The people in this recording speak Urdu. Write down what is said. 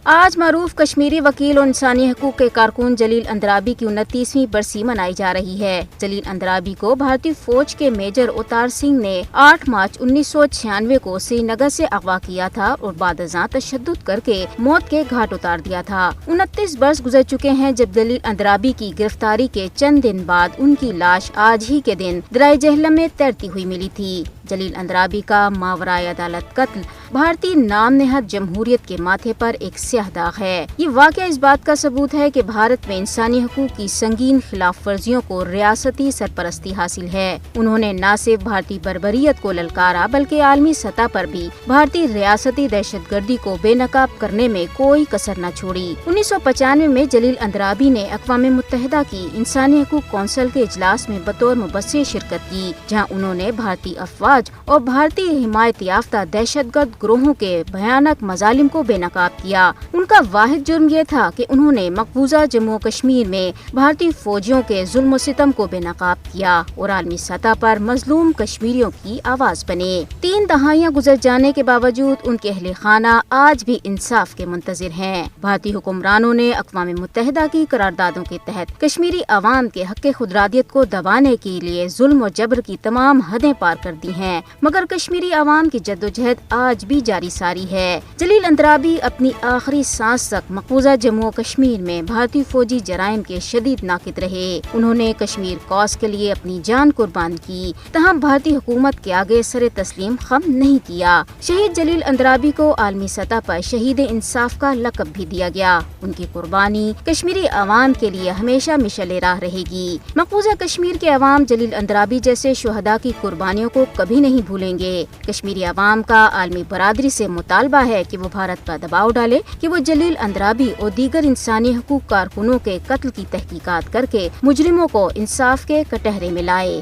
آج معروف کشمیری وکیل اور انسانی حقوق کے کارکن جلیل اندرابی کی 29ویں برسی منائی جا رہی ہے۔ جلیل اندرابی کو بھارتی فوج کے میجر اوتار سنگھ نے 8 مارچ 1996 کو سری نگر سے اغوا کیا تھا اور بعد ازاں تشدد کر کے موت کے گھاٹ اتار دیا تھا۔ 29 برس گزر چکے ہیں جب جلیل اندرابی کی گرفتاری کے چند دن بعد ان کی لاش آج ہی کے دن دریا جہلم میں تیرتی ہوئی ملی تھی۔ جلیل اندرابی کا ماورائے عدالت قتل بھارتی نام نہاد جمہوریت کے ماتھے پر ایک سیاہ داغ ہے۔ یہ واقعہ اس بات کا ثبوت ہے کہ بھارت میں انسانی حقوق کی سنگین خلاف ورزیوں کو ریاستی سرپرستی حاصل ہے۔ انہوں نے نہ صرف بھارتی بربریت کو للکارا بلکہ عالمی سطح پر بھی بھارتی ریاستی دہشت گردی کو بے نقاب کرنے میں کوئی کسر نہ چھوڑی۔ 1995 میں جلیل اندرابی نے اقوام متحدہ کی انسانی حقوق کونسل کے اجلاس میں بطور مبصر شرکت کی، جہاں انہوں نے بھارتی افواج اور بھارتی حمایت یافتہ دہشت گرد گروہوں کے بھیانک مظالم کو بے نقاب کیا۔ ان کا واحد جرم یہ تھا کہ انہوں نے مقبوضہ جموں کشمیر میں بھارتی فوجیوں کے ظلم و ستم کو بے نقاب کیا اور عالمی سطح پر مظلوم کشمیریوں کی آواز بنے۔ 3 دہائیاں گزر جانے کے باوجود ان کے اہل خانہ آج بھی انصاف کے منتظر ہیں۔ بھارتی حکمرانوں نے اقوام متحدہ کی قراردادوں کے تحت کشمیری عوام کے حق خودارادیت کو دبانے کے لیے ظلم و جبر کی تمام حدیں پار کر دی ہیں، مگر کشمیری عوام کی جدوجہد آج بھی جاری ساری ہے۔ جلیل اندرابی اپنی آخری سانس تک مقبوضہ جموں کشمیر میں بھارتی فوجی جرائم کے شدید ناقد رہے۔ انہوں نے کشمیر کاز کے لیے اپنی جان قربان کی، تاہم بھارتی حکومت کے آگے سر تسلیم خم نہیں کیا۔ شہید جلیل اندرابی کو عالمی سطح پر شہید انصاف کا لقب بھی دیا گیا۔ ان کی قربانی کشمیری عوام کے لیے ہمیشہ مشعل راہ رہے گی۔ مقبوضہ کشمیر کے عوام جلیل اندرابی جیسے شہداء کی قربانیوں کو کبھی نہیں بھولیں گے۔ کشمیری عوام کا عالمی برادری سے مطالبہ ہے کہ وہ بھارت پر دباؤ ڈالے کہ وہ جلیل اندرابی اور دیگر انسانی حقوق کارکنوں کے قتل کی تحقیقات کر کے مجرموں کو انصاف کے کٹہرے میں لائے۔